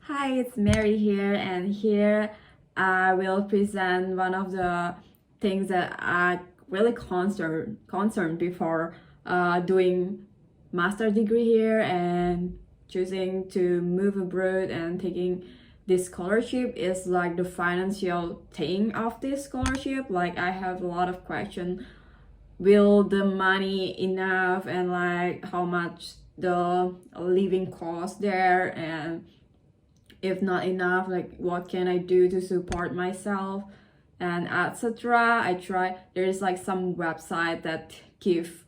Hi, it's Mary here, and here I will present one of the things that I really concerned before doing master degree here and choosing to move abroad and taking this scholarship is like the financial thing of this scholarship. Like I have a lot of questions. Will the money enough, and like how much the living cost there, and if not enough, like what can I do to support myself, and etc. I try, there is like some website that give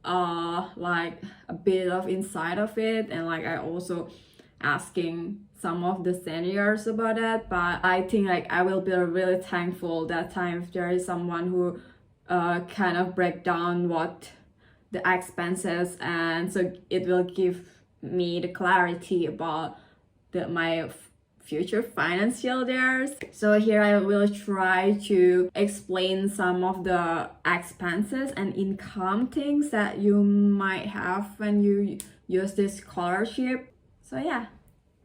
like a bit of insight of it, and like I also asking some of the seniors about it. But I think like I will be really thankful that time if there is someone who kind of break down what the expenses, and so it will give me the clarity about my future financial there. So here I will try to explain some of the expenses and income things that you might have when you use this scholarship. So yeah,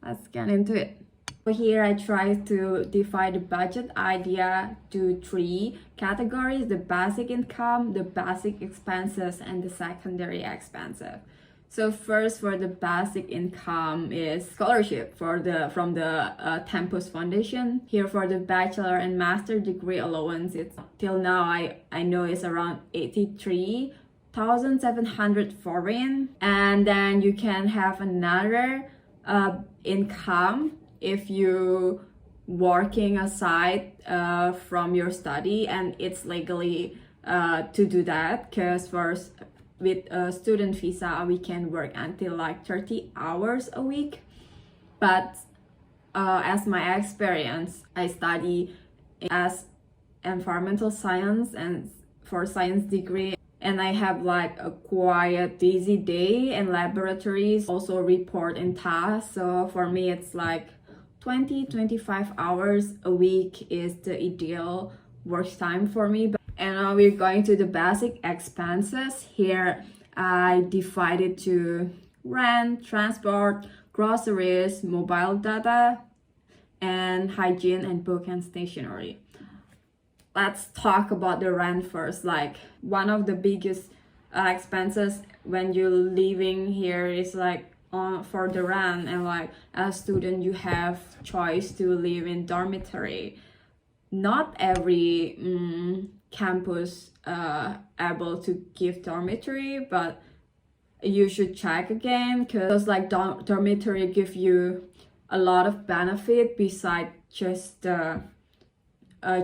let's get into it. So here I try to divide the budget idea to three categories: the basic income, the basic expenses, and the secondary expenses. So first, for the basic income is scholarship from the Tempus Foundation. Here for the bachelor and master degree allowance, it's till now I know it's around 83,700 foreign. And then you can have another income if you working aside from your study, and it's legally to do that, because first with a student visa we can work until like 30 hours a week. But as my experience, I study as environmental science and for science degree, and I have like a quiet busy day, and laboratories also report and tasks. So for me it's like 20-25 hours a week is the ideal work time for me. And now we're going to the basic expenses. Here I divided to rent, transport, groceries, mobile data, and hygiene and book and stationery. Let's talk about the rent first. Like one of the biggest expenses when you're living here is like for the rent, and like as a student you have choice to live in dormitory. Not every campus able to give dormitory, but you should check again, because like dormitory give you a lot of benefit beside just the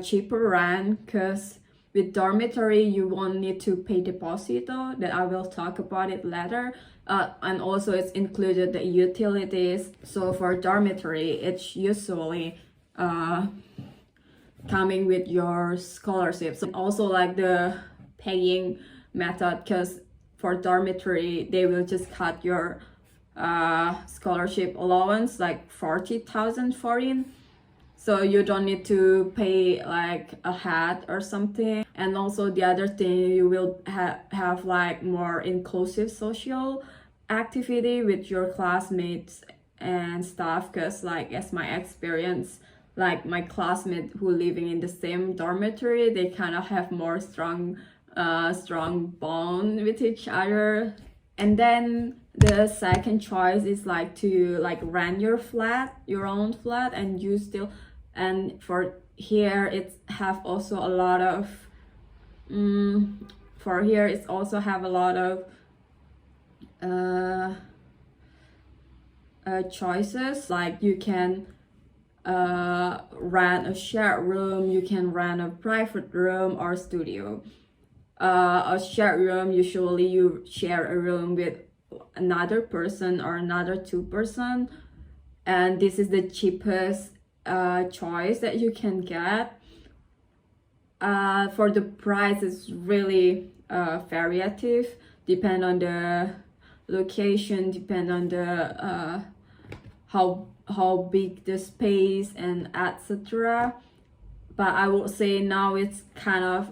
cheaper rent. Because with dormitory you won't need to pay deposit, though that I will talk about it later, and also it's included the utilities. So for dormitory it's usually coming with your scholarship. So also like the paying method, because for dormitory they will just cut your scholarship allowance like 40,000 foreign, so you don't need to pay like ahead or something. And also the other thing, you will have like more inclusive social activity with your classmates and stuff, because like as my experience, like my classmates who living in the same dormitory, they kind of have more strong bond with each other. And then the second choice is like to like rent your own flat, and you still, and for here it's have also a lot of for here it's also have a lot of choices. Like you can rent a shared room, you can rent a private room or studio. A shared room, usually you share a room with another person or another two person, and this is the cheapest choice that you can get. For the price, it's really variative, depend on the location, depend on the how big the space and etc. But I would say now it's kind of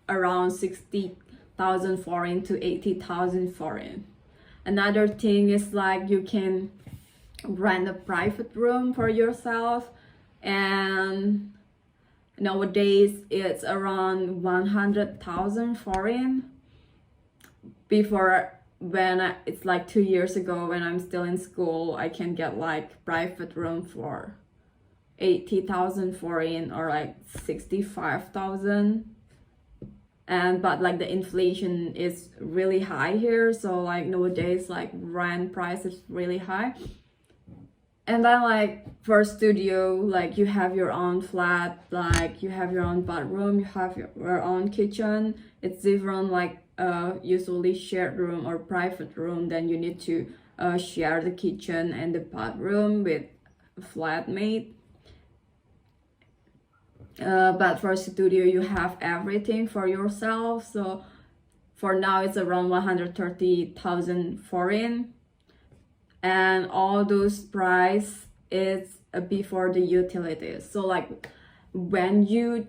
around 60,000 foreign to 80,000 foreign. Another thing is like you can rent a private room for yourself, and nowadays it's around 100,000 foreign. Before, it's like 2 years ago when I'm still in school, I can get like private room for 80,000 foreign or like 65,000. And but like the inflation is really high here, so like nowadays like rent price is really high. And then like for studio, like you have your own flat, like you have your own bathroom, you have your own kitchen. It's different, like usually shared room or private room, then you need to share the kitchen and the bathroom with a flatmate. But for studio you have everything for yourself, so for now it's around 130,000 foreign, and all those price is before the utilities. So like when you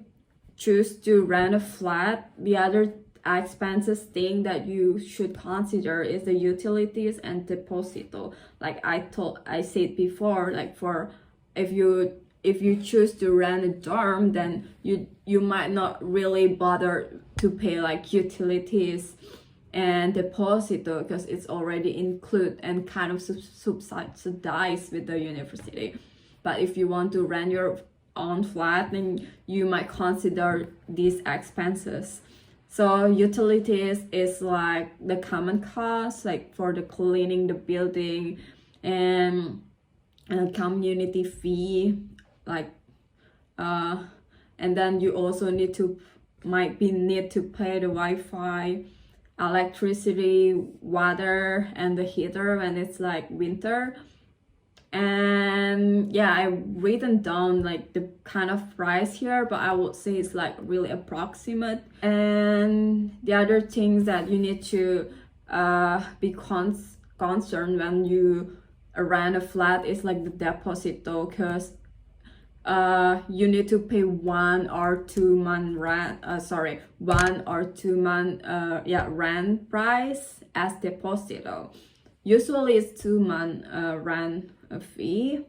choose to rent a flat, the other expenses thing that you should consider is the utilities and deposito. Like I said before, like for if you choose to rent a dorm, then you might not really bother to pay like utilities and deposito because it's already included and kind of subsidized with the university. But if you want to rent your own flat, then you might consider these expenses. So utilities is like the common cost, like for the cleaning the building, and a community fee, like and then you also need to pay the Wi-Fi, electricity, water, and the heater when it's like winter. And yeah, I've written down like the kind of price here, but I would say it's like really approximate. And the other things that you need to be concerned when you rent a flat is like the deposito, because you need to pay 1 or 2 month rent, 1 or 2 month rent price as deposito. Usually it's 2 month rent fee,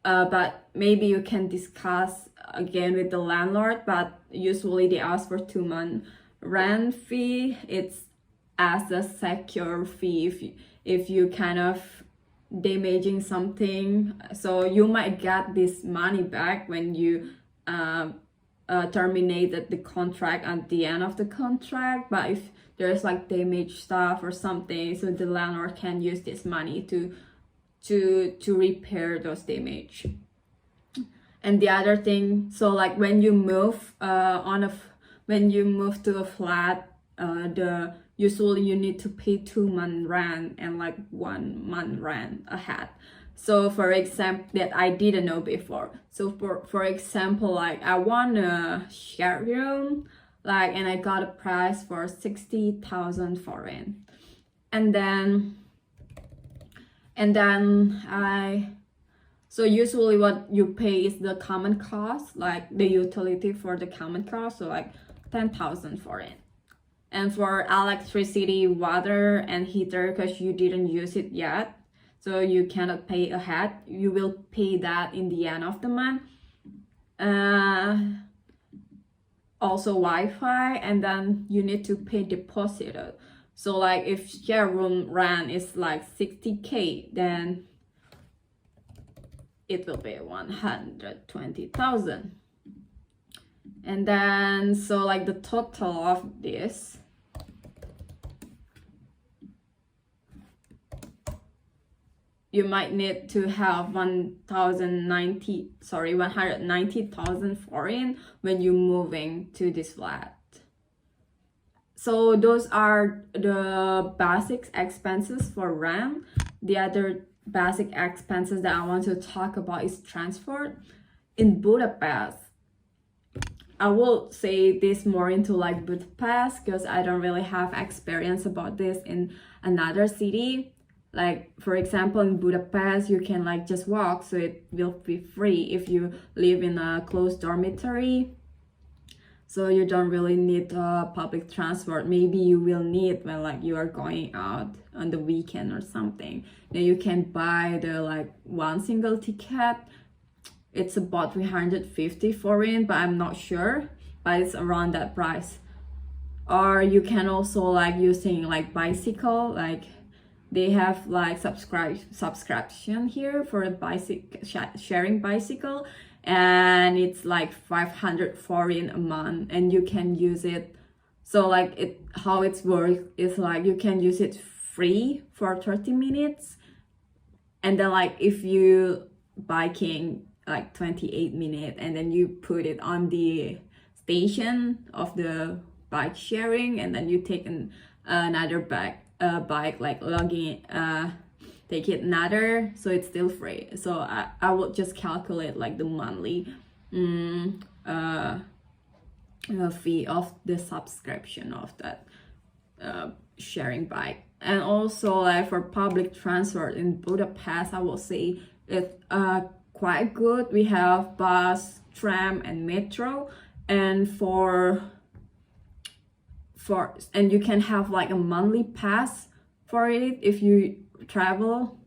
but maybe you can discuss again with the landlord, but usually they ask for 2 month rent fee. It's as a secure fee if you kind of damaging something, so you might get this money back when you terminated the contract at the end of the contract. But if there's like damaged stuff or something, so the landlord can use this money to repair those damage. And the other thing, so like when you move to a flat, usually you need to pay 2 month rent and like 1 month rent ahead. So for example, that I didn't know before. So for example, like I want a shared room, like, and I got a price for 60,000 foreign. And then so usually what you pay is the common cost, like the utility for the common cost, so like 10,000 foreign. And for electricity, water, and heater, because you didn't use it yet, so you cannot pay ahead, you will pay that in the end of the month. Also Wi-Fi, and then you need to pay deposit. So like if share room rent is like 60k, then it will be 120,000. And then so like the total of this, you might need to have 190,000 foreign when you're moving to this flat. So those are the basic expenses for rent. The other basic expenses that I want to talk about is transport. In Budapest, I will say this more into like Budapest because I don't really have experience about this in another city. Like for example, in Budapest, you can like just walk, so it will be free if you live in a closed dormitory. so you don't really need public transport. Maybe you will need when like you are going out on the weekend or something. Then you can buy the like one single ticket. It's about 350 foreign, but I'm not sure, but it's around that price. Or you can also like using like bicycle, like they have like subscription here for a bicycle sharing bicycle, and it's like 500 foreign a month, and you can use it. So like it how it's works is like you can use it free for 30 minutes, and then like if you biking like 28 minutes, and then you put it on the station of the bike sharing, and then you take another bike like logging take it another, so it's still free. So I will just calculate like the monthly fee of the subscription of that sharing bike. And also like for public transport in Budapest, I will say it's quite good. We have bus, tram, and metro, and and you can have like a monthly pass for it if you travel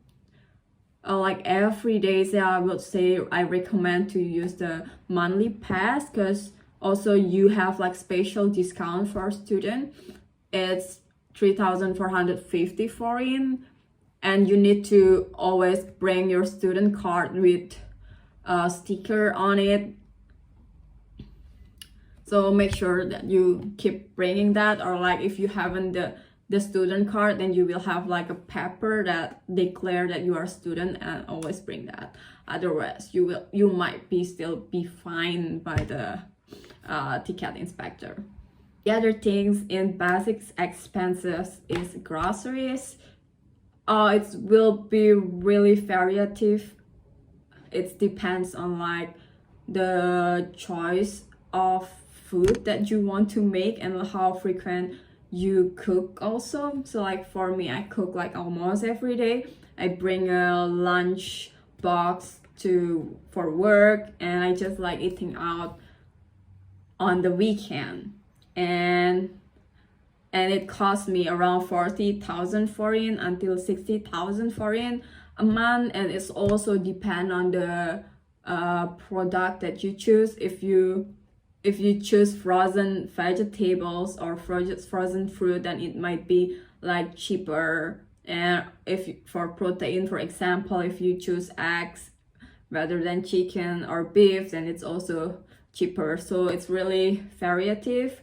like every day. So I would say I recommend to use the monthly pass, because also you have like special discount for student. It's 3,450 foreign, and you need to always bring your student card with a sticker on it. So make sure that you keep bringing that, or like if you haven't the student card, then you will have like a paper that declare that you are a student, and always bring that. Otherwise you might still be fined by the ticket inspector. The other things in basic expenses is groceries. It will be really variative. It depends on like the choice of food that you want to make and how frequent you cook also. So like for me, I cook like almost every day. I bring a lunch box for work, and I just like eating out on the weekend, and it cost me around 40,000 foreign until 60,000 foreign a month. And it's also depend on the product that you choose. If you choose frozen vegetables or frozen fruit, then it might be like cheaper. And for protein, for example, if you choose eggs rather than chicken or beef, then it's also cheaper. So it's really variative,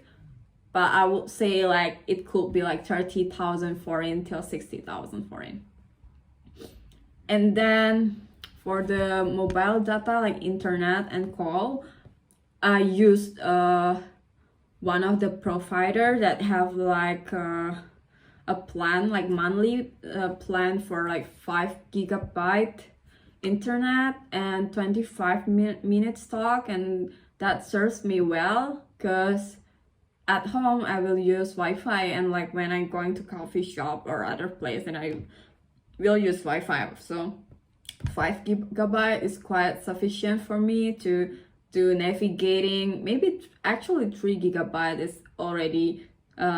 but I would say like it could be like 30,000 foreign till 60,000 foreign. And then for the mobile data, like internet and call, I used one of the provider that have like a plan, like monthly plan for like 5 gigabyte internet and 25 minutes talk, and that serves me well, because at home I will use Wi-Fi, and like when I'm going to coffee shop or other place, and I will use Wi-Fi. So 5 gigabyte is quite sufficient for me to do navigating. Maybe actually 3 gigabyte is already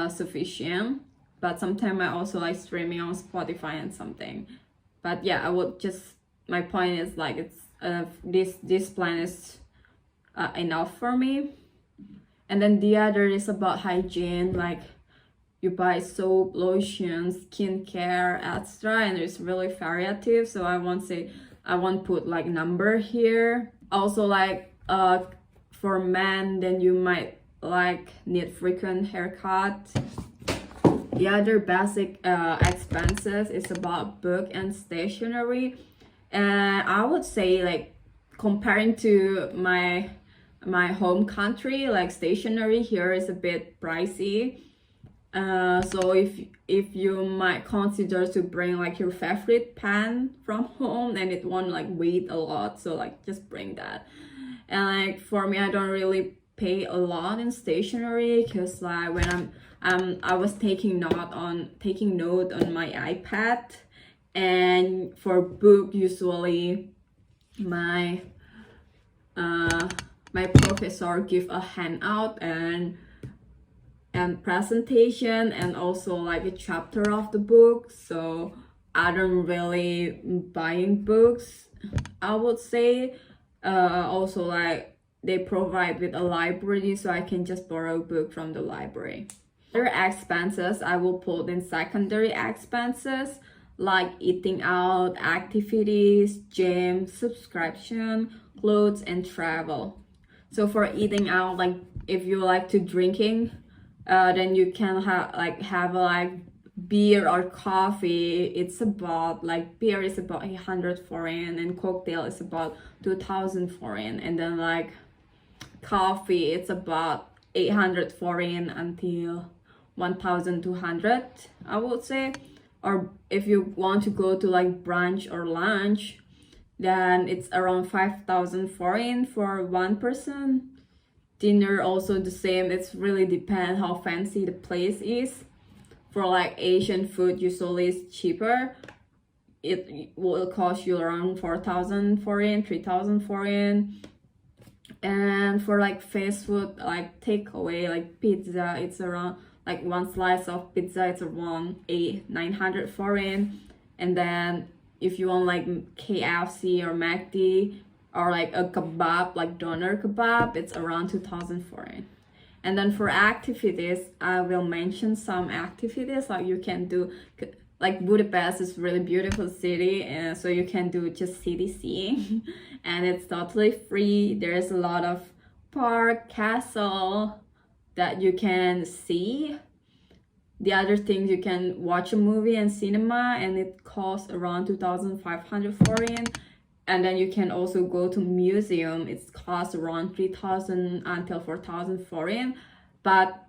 sufficient, but sometimes I also like streaming on Spotify and something. But yeah, I would just, my point is like it's this plan is enough for me. And then the other is about hygiene, like you buy soap, lotion, skincare, etc., and it's really variative. So I won't put like number here. Also like for men, then you might like need frequent haircut. The other basic expenses is about book and stationery, and I would say like comparing to my home country, like stationery here is a bit pricey. So if you might consider to bring like your favorite pen from home, then it won't like weigh a lot, so like just bring that. And like for me, I don't really pay a lot in stationery, because like when I was taking note on my iPad, and for book usually my my professor give a handout and presentation and also like a chapter of the book. So I don't really buying books, I would say. Also like they provide with a library, so I can just borrow a book from the library. Other expenses I will put in secondary expenses, like eating out, activities, gym, subscription, clothes, and travel. So for eating out, like if you like to drinking, then you can have like beer or coffee. It's about like beer is about 100 foreign and cocktail is about 2000 foreign, and then like coffee it's about 800 foreign until 1200, I would say. Or if you want to go to like brunch or lunch, then it's around 5000 foreign for one person. Dinner also the same. It's really depends how fancy the place is. For like Asian food, usually it's cheaper. It will cost you around 4000 foreign, 3000 foreign. And for like fast food, like takeaway, like pizza, it's around like one slice of pizza, it's around 900 foreign. And then if you want like KFC or McD or like a kebab, like doner kebab, it's around 2000 foreign. And then for activities, I will mention some activities like you can do. Like Budapest is really beautiful city, and so you can do just city seeing and it's totally free. There's a lot of park, castle that you can see. The other things, you can watch a movie and cinema, and it costs around 2500 foreign. And then you can also go to museum. It costs around 3000 until 4000 foreign. But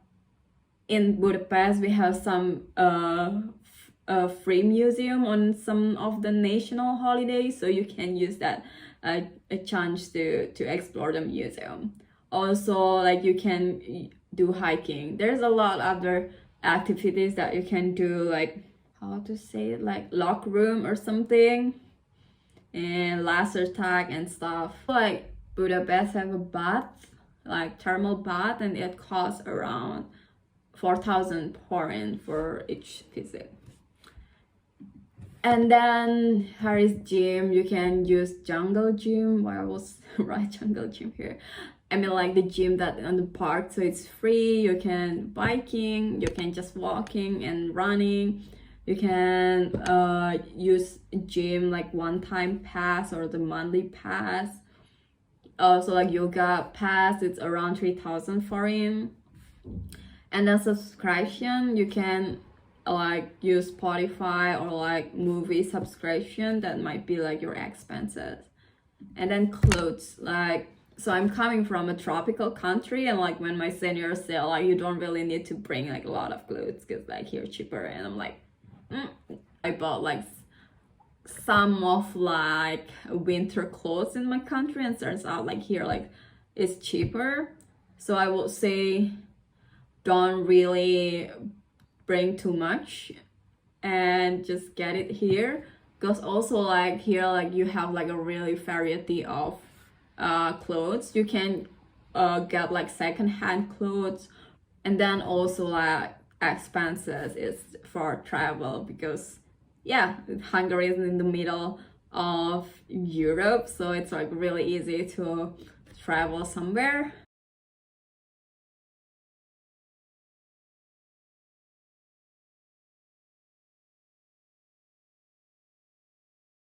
in Budapest, we have some free museum on some of the national holidays, so you can use that a chance to explore the museum. Also, like you can do hiking. There's a lot of other activities that you can do, like how to say it, like lock room or something, and laser tag and stuff. Like Budapest have a bath, like thermal bath, and it costs around 4000 foreign for each visit. And then here is gym. You can use jungle gym. Why I was right jungle gym here. I mean like the gym that on the park, so it's free. You can biking, you can just walking and running. You can use gym like one-time pass or the monthly pass. Also like yoga pass, it's around 3000 foreign. And then subscription, you can like use Spotify or like movie subscription, that might be like your expenses. And then clothes, like so I'm coming from a tropical country, and like when my seniors say like you don't really need to bring like a lot of clothes because like here cheaper, and I'm like I bought like some of like winter clothes in my country, and turns out like here like it's cheaper. So I would say don't really bring too much and just get it here, because also like here like you have like a really variety of clothes. You can get like second-hand clothes. And then also like expenses is for travel, because yeah, Hungary is in the middle of Europe, so it's like really easy to travel somewhere.